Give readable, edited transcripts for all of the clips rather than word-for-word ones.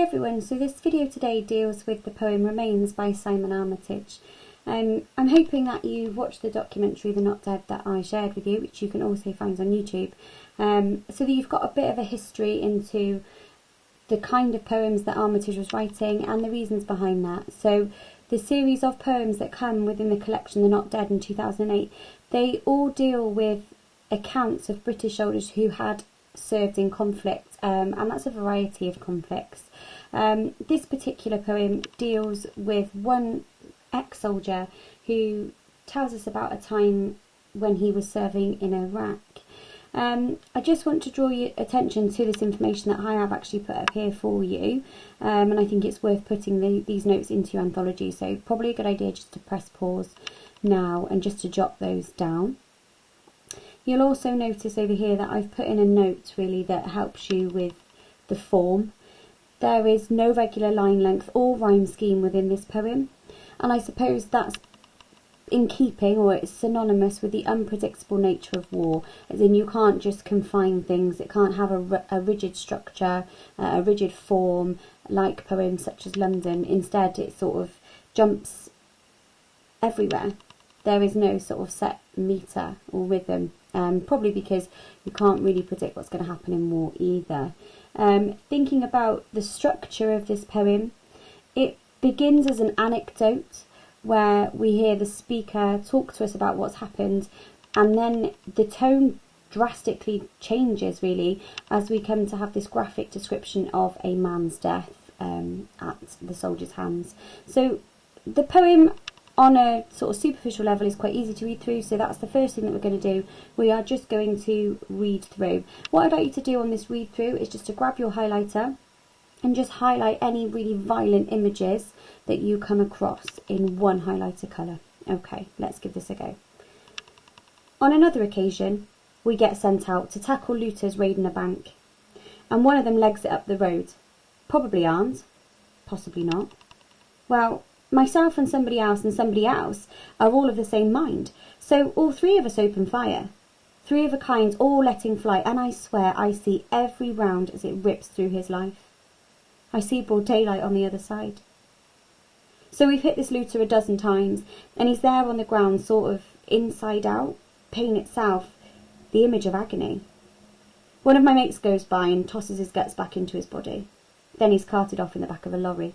everyone, so this video today deals with the poem Remains by Simon Armitage. I'm hoping that you've watched the documentary The Not Dead that I shared with you, which you can also find on YouTube, so that you've got a bit of a history into the kind of poems that Armitage was writing and the reasons behind that. So the series of poems that come within the collection The Not Dead in 2008, they all deal with accounts of British soldiers who had served in conflict, and that's a variety of conflicts. This particular poem deals with one ex-soldier who tells us about a time when he was serving in Iraq. I just want to draw your attention to this information that I have actually put up here for you, and I think it's worth putting these notes into your anthology, so probably a good idea just to press pause now and just to jot those down. You'll also notice over here that I've put in a note really that helps you with the form. There is no regular line length or rhyme scheme within this poem, and I suppose that's in keeping, or it's synonymous with, the unpredictable nature of war, as in you can't just confine things, it can't have a rigid structure, a rigid form like poems such as London. Instead it sort of jumps everywhere. There is no sort of set metre or rhythm, probably because you can't really predict what's going to happen in war either. Thinking about the structure of this poem, it begins as an anecdote where we hear the speaker talk to us about what's happened, and then the tone drastically changes really as we come to have this graphic description of a man's death at the soldier's hands. So the poem on a sort of superficial level is quite easy to read through, so that's the first thing that we're going to do. We are just going to read through. What I'd like you to do on this read through is just to grab your highlighter and just highlight any really violent images that you come across in one highlighter colour. Okay, let's give this a go. On another occasion, we get sent out to tackle looters raiding a bank, and one of them legs it up the road. Probably armed, possibly not. Well, myself and somebody else are all of the same mind, so all three of us open fire. Three of a kind, all letting fly, and I swear I see every round as it rips through his life. I see broad daylight on the other side. So we've hit this looter a dozen times, and he's there on the ground, sort of inside out, pain itself, the image of agony. One of my mates goes by and tosses his guts back into his body. Then he's carted off in the back of a lorry.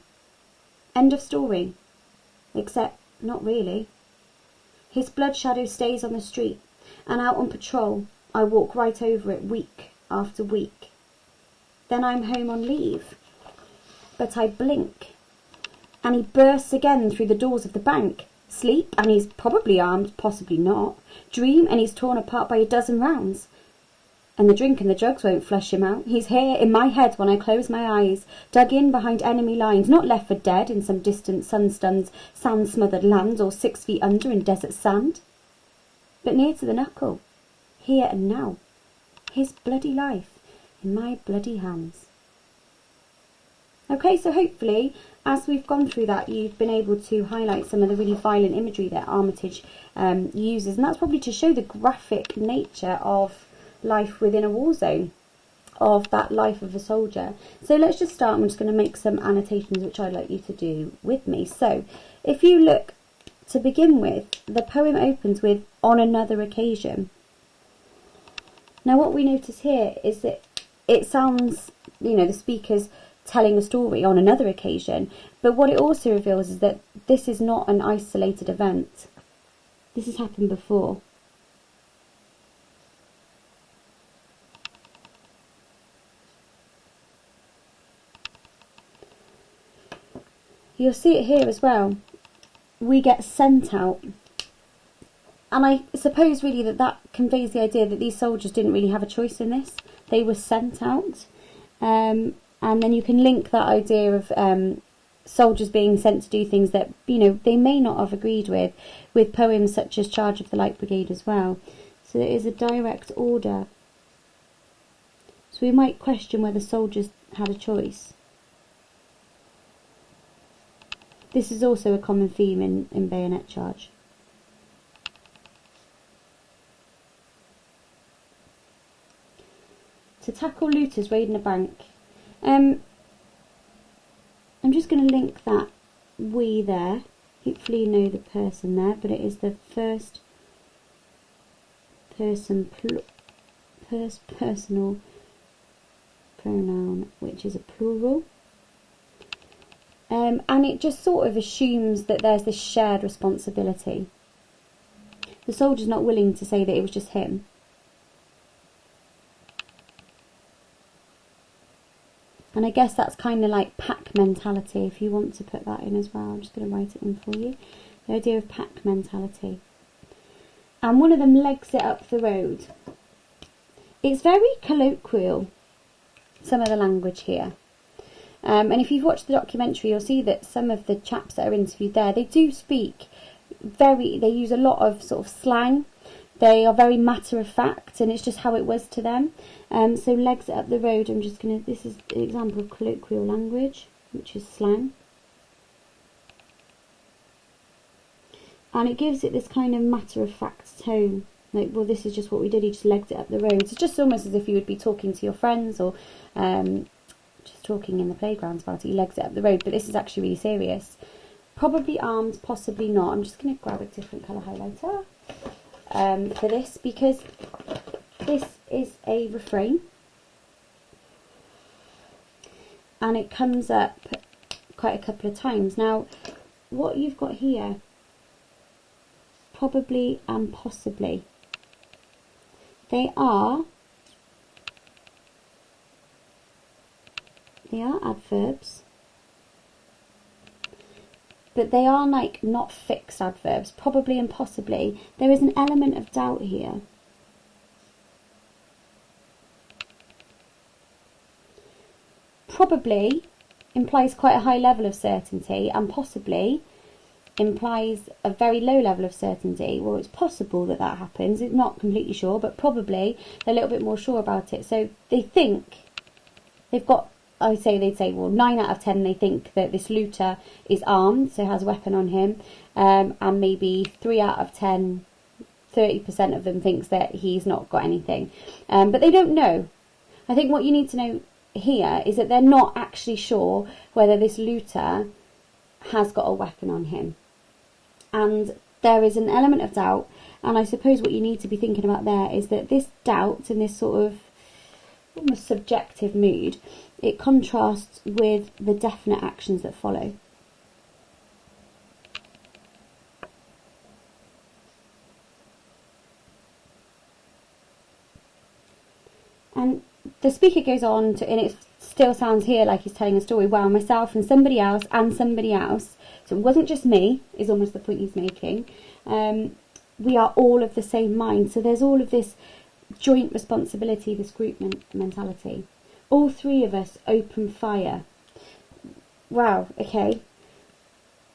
End of story. Except, not really. His blood shadow stays on the street, and out on patrol, I walk right over it week after week. Then I'm home on leave. But I blink, and he bursts again through the doors of the bank. Sleep, and he's probably armed, possibly not. Dream, and he's torn apart by a dozen rounds. And the drink and the drugs won't flush him out. He's here in my head when I close my eyes, dug in behind enemy lines, not left for dead in some distant sun-stunned, sand-smothered land, or 6 feet under in desert sand, but near to the knuckle, here and now, his bloody life in my bloody hands. Okay, so hopefully, as we've gone through that, you've been able to highlight some of the really violent imagery that Armitage uses, and that's probably to show the graphic nature of life within a war zone, of that life of a soldier. So let's just start. I'm just going to make some annotations which I'd like you to do with me. So if you look, to begin with, the poem opens with "on another occasion." Now what we notice here is that it sounds, the speaker's telling a story on another occasion, but what it also reveals is that this is not an isolated event. This has happened before. You'll see it here as well. We get sent out. And I suppose really that conveys the idea that these soldiers didn't really have a choice in this. They were sent out. And then you can link that idea of soldiers being sent to do things that, they may not have agreed with poems such as Charge of the Light Brigade as well. So there is a direct order. So we might question whether soldiers had a choice. This is also a common theme in bayonet charge. To tackle looters raiding a bank. just going to link that we there. Hopefully you know the person there, but it is the first person personal pronoun, which is a plural. And it just sort of assumes that there's this shared responsibility. The soldier's not willing to say that it was just him. And I guess that's kind of like pack mentality, if you want to put that in as well. I'm just going to write it in for you. The idea of pack mentality. And one of them legs it up the road. It's very colloquial, some of the language here. And if you've watched the documentary, you'll see that some of the chaps that are interviewed there, they do speak they use a lot of sort of slang. They are very matter of fact, and it's just how it was to them. So legs it up the road, I'm just going to, this is an example of colloquial language, which is slang. And it gives it this kind of matter of fact tone. Like, well, this is just what we did, he just legged it up the road. It's just almost as if you would be talking to your friends, or just talking in the playgrounds about it. He legs it up the road, but this is actually really serious. Probably armed, possibly not. I'm just going to grab a different colour highlighter for this, because this is a refrain. And it comes up quite a couple of times. Now, what you've got here, probably and possibly, they are adverbs, but they are like not fixed adverbs. Probably and possibly, there is an element of doubt here. Probably implies quite a high level of certainty, and possibly implies a very low level of certainty. Well, it's possible that that happens. It's not completely sure, but probably they're a little bit more sure about it. So they think they've got, they'd say, well, 9 out of 10 they think that this looter is armed, so has a weapon on him, and maybe 3 out of 10, 30% of them thinks that he's not got anything. But they don't know. I think what you need to know here is that they're not actually sure whether this looter has got a weapon on him. And there is an element of doubt, and I suppose what you need to be thinking about there is that this doubt and this sort of almost subjective mood, it contrasts with the definite actions that follow. And the speaker goes on to, and it still sounds here like he's telling a story. Wow, myself and somebody else, so it wasn't just me, is almost the point he's making. We are all of the same mind. So there's all of this joint responsibility, this group mentality. All three of us open fire. Wow, okay.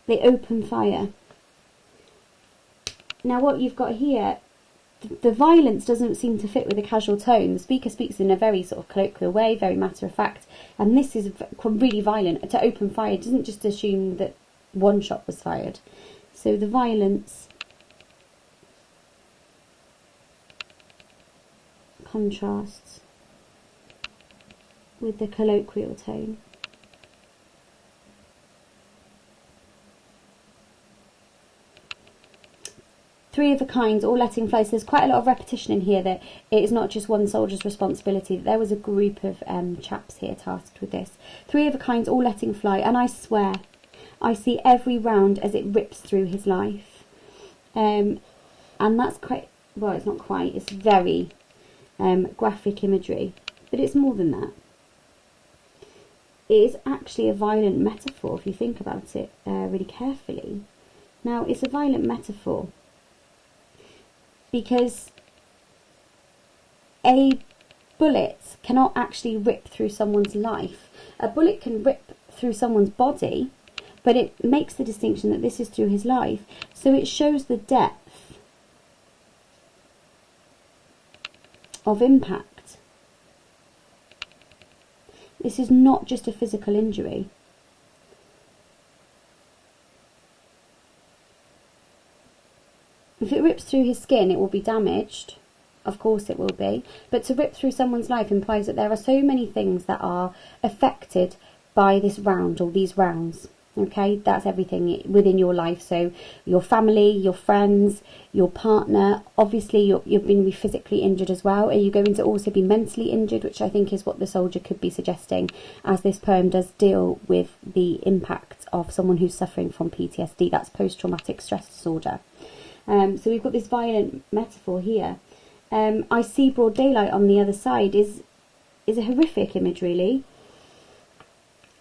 They open fire. Now what you've got here, the violence doesn't seem to fit with the casual tone. The speaker speaks in a very sort of colloquial way, very matter of fact, and this is really violent. To open fire doesn't just assume that one shot was fired. So the violence contrasts with the colloquial tone. Three of a kind, all letting fly. So there's quite a lot of repetition in here, that it is not just one soldier's responsibility. There was a group of chaps here tasked with this. Three of a kind, all letting fly. And I swear, I see every round as it rips through his life. And that's quite, well, it's not quite, it's very graphic imagery. But it's more than that. It is actually a violent metaphor if you think about it really carefully. Now, it's a violent metaphor because a bullet cannot actually rip through someone's life. A bullet can rip through someone's body, but it makes the distinction that this is through his life. So it shows the depth of impact. This is not just a physical injury. If it rips through his skin, it will be damaged. Of course it will be. But to rip through someone's life implies that there are so many things that are affected by this round or these rounds. Okay, that's everything within your life. So your family, your friends, your partner. Obviously, you're going to be physically injured as well. Are you going to also be mentally injured, which I think is what the soldier could be suggesting, as this poem does deal with the impact of someone who's suffering from PTSD. That's post-traumatic stress disorder. So we've got this violent metaphor here. I see broad daylight on the other side is a horrific image, really.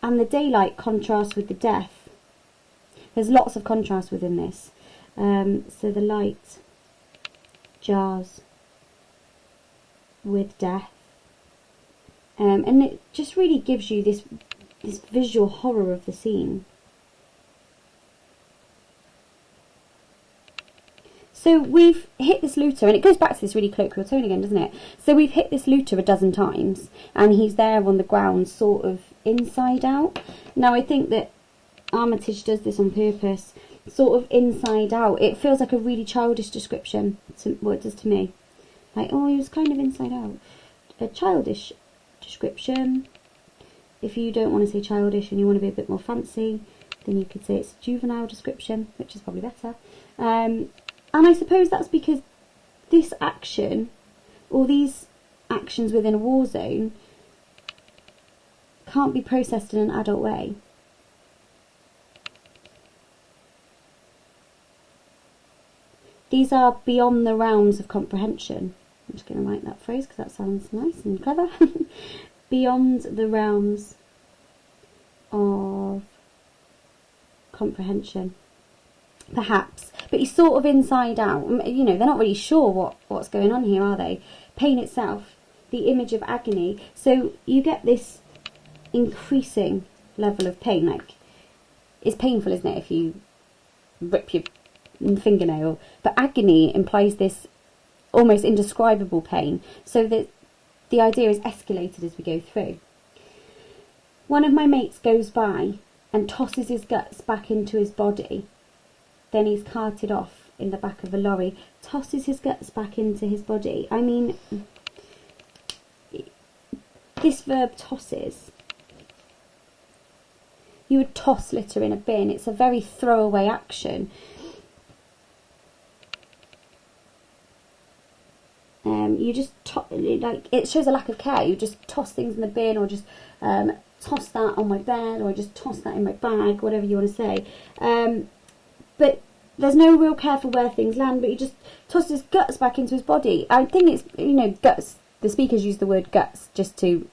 And the daylight contrasts with the death. There's lots of contrast within this. So the light jars with death. And it just really gives you this visual horror of the scene. So we've hit this looter, and it goes back to this really colloquial tone again, doesn't it? So we've hit this looter a dozen times, and he's there on the ground, sort of inside out. Now, I think that Armitage does this on purpose, sort of inside out. It feels like a really childish description, what it does to me. Like, oh, he was kind of inside out. A childish description. If you don't want to say childish and you want to be a bit more fancy, then you could say it's a juvenile description, which is probably better. And I suppose that's because this action, or these actions within a war zone, can't be processed in an adult way. These are beyond the realms of comprehension. I'm just going to write that phrase because that sounds nice and clever. Beyond the realms of comprehension. Perhaps, but he's sort of inside out. You know, they're not really sure what's going on here, are they? Pain itself, the image of agony. So you get this increasing level of pain. Like, it's painful, isn't it, if you rip your fingernail? But agony implies this almost indescribable pain. So that the idea is escalated as we go through. One of my mates goes by and tosses his guts back into his body. Then he's carted off in the back of a lorry. Tosses his guts back into his body. I mean, this verb tosses. You would toss litter in a bin. It's a very throwaway action. You just, like, it shows a lack of care. You just toss things in the bin, or just toss that on my bed, or just toss that in my bag, whatever you want to say. But there's no real care for where things land, but he just tosses his guts back into his body. I think it's, you know, guts. The speakers use the word guts just to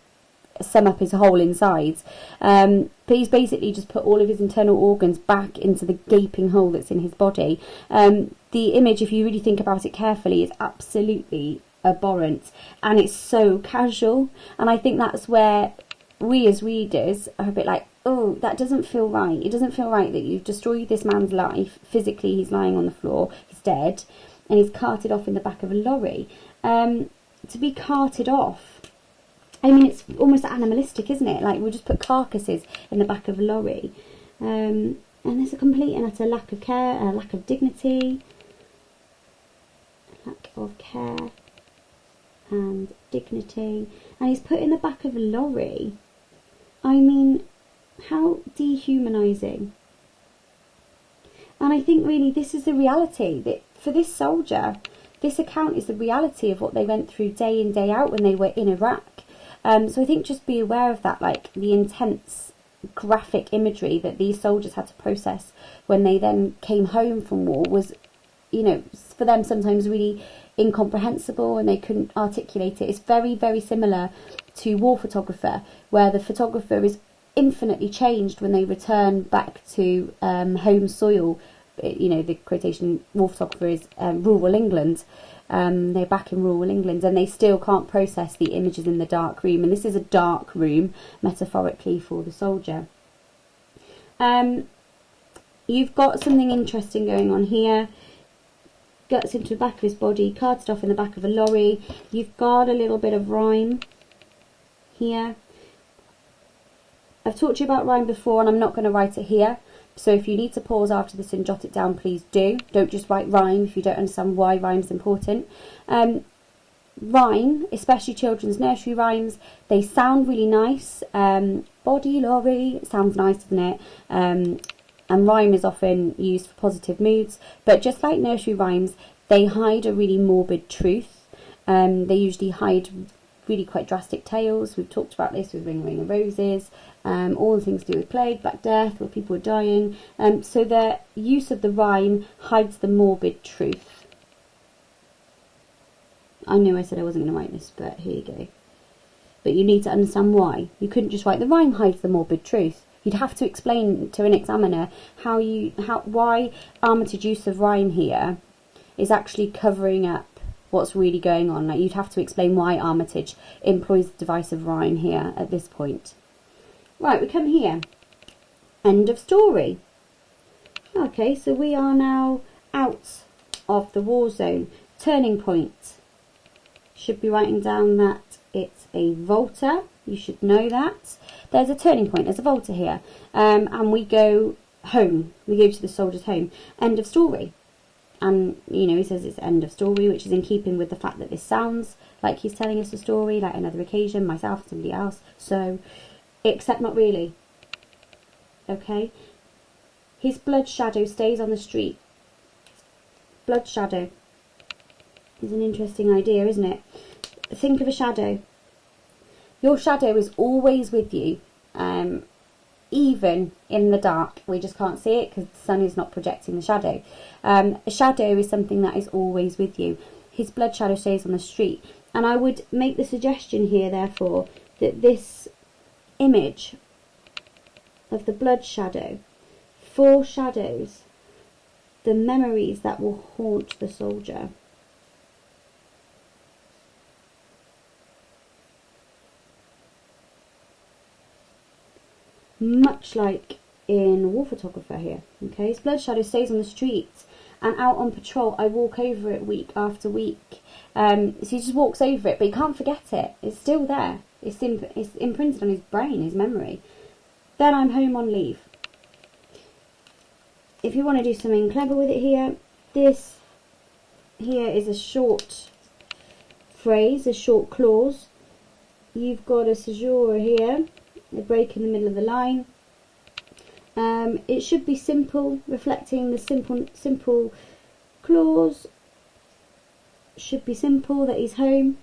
sum up his whole insides. But he's basically just put all of his internal organs back into the gaping hole that's in his body. The image, if you really think about it carefully, is absolutely abhorrent, and it's so casual. And I think that's where we as readers are a bit like, oh, that doesn't feel right. It doesn't feel right that you've destroyed this man's life. Physically, he's lying on the floor, he's dead, and he's carted off in the back of a lorry. To be carted off, I mean, it's almost animalistic, isn't it? Like, we'll just put carcasses in the back of a lorry. And there's a complete and utter lack of care, a lack of dignity, lack of care and dignity. And he's put in the back of a lorry. I mean, how dehumanising. And I think really this is the reality, that for this soldier, this account is the reality of what they went through day in, day out when they were in Iraq. So I think just be aware of that, like the intense graphic imagery that these soldiers had to process when they then came home from war was, you know, for them sometimes really incomprehensible, and they couldn't articulate it. It's very, very similar to War Photographer, where the photographer is infinitely changed when they return back to home soil. You know, the quotation, War Photographer is rural England. They're back in rural England, and they still can't process the images in the dark room. And this is a dark room, metaphorically, for the soldier. You've got something interesting going on here. Guts into the back of his body, carted off in the back of a lorry. You've got a little bit of rhyme here. I've talked to you about rhyme before, and I'm not going to write it here. So if you need to pause after this and jot it down, please do. Don't just write rhyme if you don't understand why rhyme's important. rhyme, especially children's nursery rhymes, they sound really nice. Body lorry sounds nice, doesn't it? And rhyme is often used for positive moods, but just like nursery rhymes, they hide a really morbid truth. They usually hide really quite drastic tales. We've talked about this with Ring Ring of Roses, all the things to do with plague, Black Death, where people are dying. So the use of the rhyme hides the morbid truth. I know I said I wasn't going to write this, but here you go. But you need to understand why. You couldn't just write the rhyme hides the morbid truth. You'd have to explain to an examiner why Armitage's use of rhyme here is actually covering up what's really going on. Like, you'd have to explain why Armitage employs the device of rhyme here at this point. Right, we come here. End of story. Okay, so we are now out of the war zone. Turning point. Should be writing down that it's a volta. You should know that. There's a turning point. There's a volta here. And we go home. We go to the soldier's home. End of story. And, you know, he says it's end of story, which is in keeping with the fact that this sounds like he's telling us a story, like another occasion, myself, somebody else. So, except not really. Okay? His blood shadow stays on the street. Blood shadow is an interesting idea, isn't it? Think of a shadow. Your shadow is always with you, even in the dark. We just can't see it because the sun is not projecting the shadow. A shadow is something that is always with you. His blood shadow stays on the street. And I would make the suggestion here, therefore, that this image of the blood shadow foreshadows the memories that will haunt the soldier. Much like in War Photographer here. Okay, his blood shadow stays on the streets, and out on patrol I walk over it week after week. So he just walks over it, but he can't forget it. It's still there. It's imprinted on his brain, his memory. Then I'm home on leave. If you want to do something clever with it here, this here is a short phrase, a short clause. You've got a caesura here, a break in the middle of the line. It should be simple, reflecting the simple clause. Should be simple that he's home.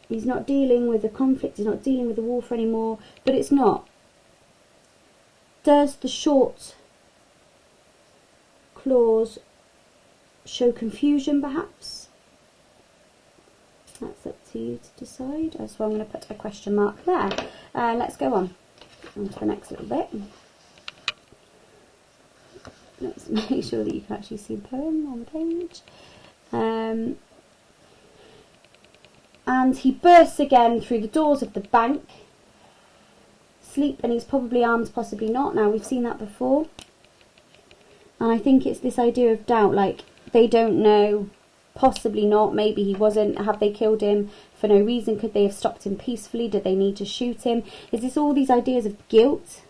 He's not dealing with the conflict, he's not dealing with the warfare anymore, but it's not. Does the short clause show confusion, perhaps? That's up to you to decide. That's why I'm going to put a question mark there. Let's go on to the next little bit. Let's make sure that you can actually see the poem on the page. And he bursts again through the doors of the bank. Sleep, and he's probably armed, possibly not. Now, we've seen that before. And I think it's this idea of doubt, like, they don't know, possibly not, maybe he wasn't. Have they killed him for no reason? Could they have stopped him peacefully? Did they need to shoot him? Is this all these ideas of guilt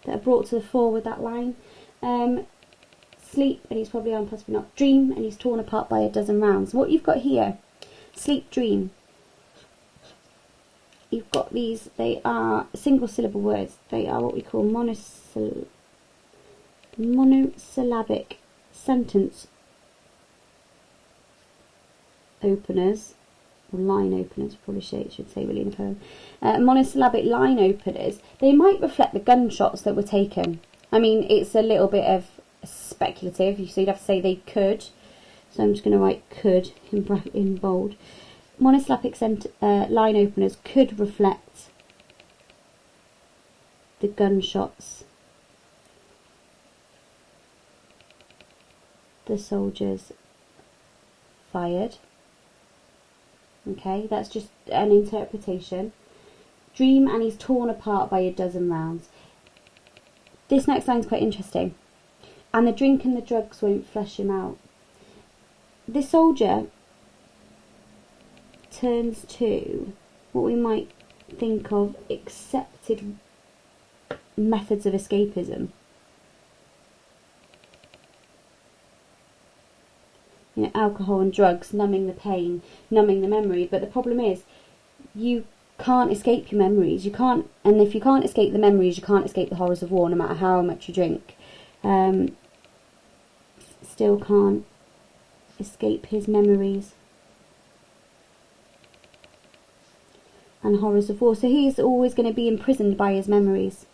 that are brought to the fore with that line? Sleep, and he's probably armed, possibly not. Dream, and he's torn apart by a dozen rounds. What you've got here, sleep, dream. You've got these, they are single syllable words. They are what we call monosyllabic sentence openers, or line openers, probably should say really in a poem. Monosyllabic line openers, they might reflect the gunshots that were taken. I mean, it's a little bit of speculative, so you'd have to say they could. So I'm just going to write could in bold. Monosyllabic line openers could reflect the gunshots the soldiers fired. Okay, that's just an interpretation. Dream, and he's torn apart by a dozen rounds. This next line's quite interesting. And the drink and the drugs won't flush him out. The soldier turns to what we might think of accepted methods of escapism. you know, alcohol and drugs, numbing the pain, numbing the memory. But the problem is, you can't escape your memories. You can't, and if you can't escape the memories, you can't escape the horrors of war, no matter how much you drink. Still can't escape his memories and horrors of war. So he's always going to be imprisoned by his memories.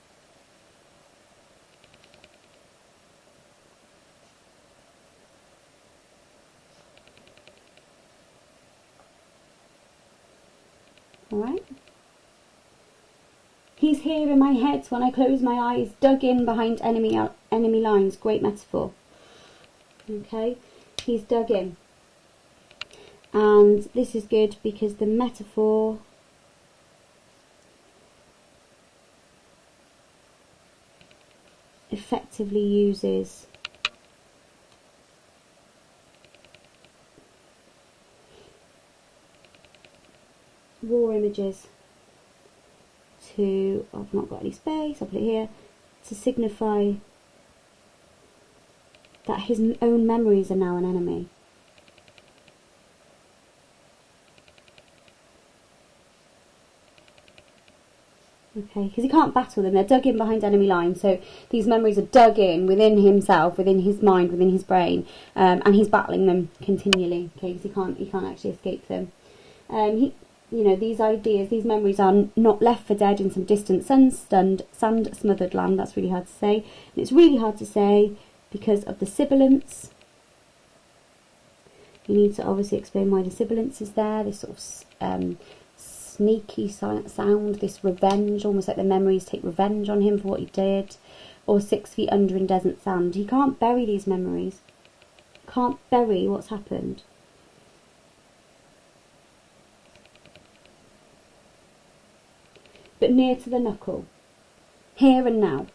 Alright? He's here in my head when I close my eyes, dug in behind enemy lines. Great metaphor. Okay? He's dug in. And this is good because the metaphor effectively uses war images to, I've not got any space, I'll put it here, to signify that his own memories are now an enemy. Okay, because he can't battle them, they're dug in behind enemy lines, so these memories are dug in within himself, within his mind, within his brain, and he's battling them continually, okay, because he can't actually escape them. You know, these ideas, these memories are not left for dead in some distant sand-smothered land. That's really hard to say. And it's really hard to say because of the sibilance. You need to obviously explain why the sibilance is there, this sort of sneaky sound, this revenge, almost like the memories take revenge on him for what he did. Or 6 feet under in desert sand. He can't bury these memories. Can't bury what's happened. But near to the knuckle, here and now.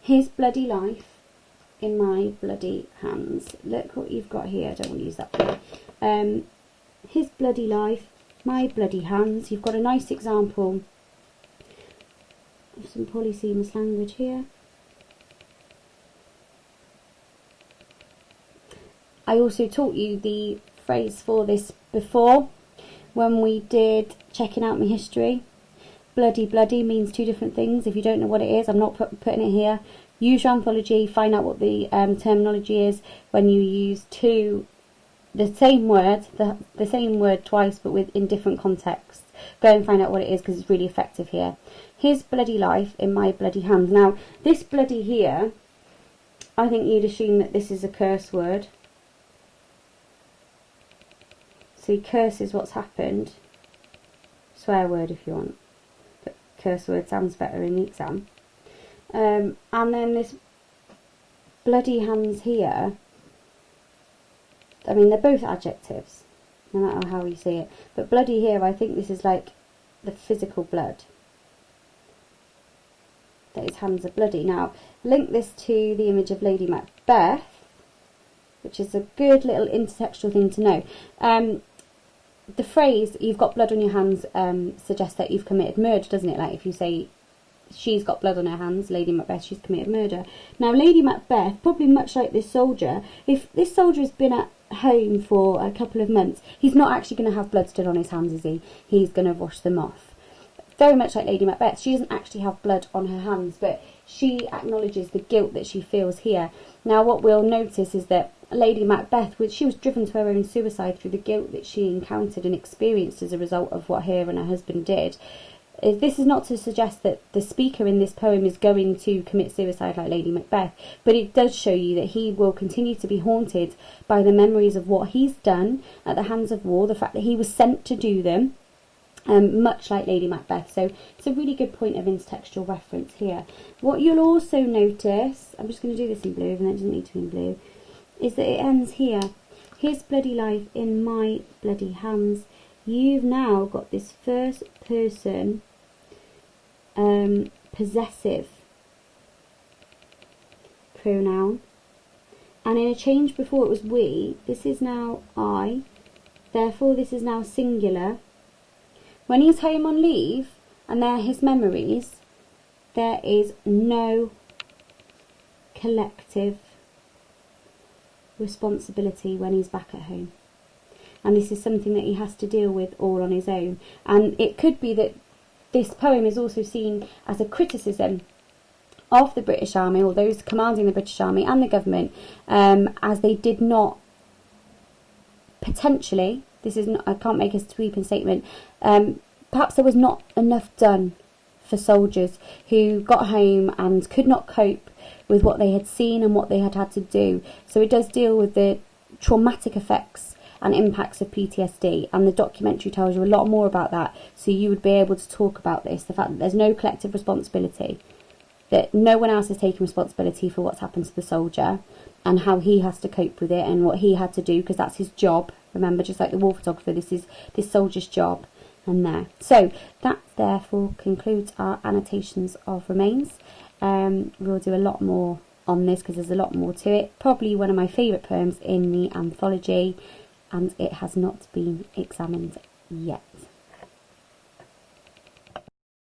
His bloody life in my bloody hands. Look what you've got here. I don't want to use that word. His bloody life, my bloody hands. You've got a nice example of some polysemous language here. I also taught you the phrase for this before when we did checking out my history. Bloody means 2 different things. If you don't know what it is, I'm not putting it here. Use your anthology, find out what the terminology is when you use the same word twice but in different contexts. Go and find out what it is because it's really effective here. His bloody life in my bloody hands. Now, this bloody here, I think you'd assume that this is a curse word. So he curses what's happened. Swear word if you want. Curse word sounds better in the exam. And then this bloody hands here, I mean they're both adjectives, no matter how you say it, but bloody here, I think this is like the physical blood, that his hands are bloody. Now link this to the image of Lady Macbeth, which is a good little intertextual thing to know. The phrase, you've got blood on your hands, suggests that you've committed murder, doesn't it? Like if you say, she's got blood on her hands, Lady Macbeth, she's committed murder. Now Lady Macbeth, probably much like this soldier, if this soldier has been at home for a couple of months, he's not actually going to have blood still on his hands, is he? He's going to wash them off. Very much like Lady Macbeth, she doesn't actually have blood on her hands, but she acknowledges the guilt that she feels here. Now what we'll notice is that Lady Macbeth, she was driven to her own suicide through the guilt that she encountered and experienced as a result of what her and her husband did. This is not to suggest that the speaker in this poem is going to commit suicide like Lady Macbeth, but it does show you that he will continue to be haunted by the memories of what he's done at the hands of war, the fact that he was sent to do them, much like Lady Macbeth. So it's a really good point of intertextual reference here. What you'll also notice, I'm just going to do this in blue, even though it doesn't need to be in blue, is that it ends here. His bloody life in my bloody hands. You've now got this first person possessive pronoun, and in a change before it was we, this is now I, therefore this is now singular. When he's home on leave and they're his memories, there is no collective responsibility when he's back at home. And this is something that he has to deal with all on his own. And it could be that this poem is also seen as a criticism of the British Army, or those commanding the British Army and the government, as they did not potentially, this is not, I can't make a sweeping statement, perhaps there was not enough done for soldiers who got home and could not cope with what they had seen and what they had had to do. So it does deal with the traumatic effects and impacts of PTSD, and the documentary tells you a lot more about that, so you would be able to talk about this, the fact that there's no collective responsibility, that no one else is taking responsibility for what's happened to the soldier and how he has to cope with it and what he had to do, because that's his job. Remember, just like the war photographer, this is this soldier's job. And there. So that therefore concludes our annotations of remains. We'll do a lot more on this because there's a lot more to it. Probably one of my favourite poems in the anthology, and it has not been examined yet.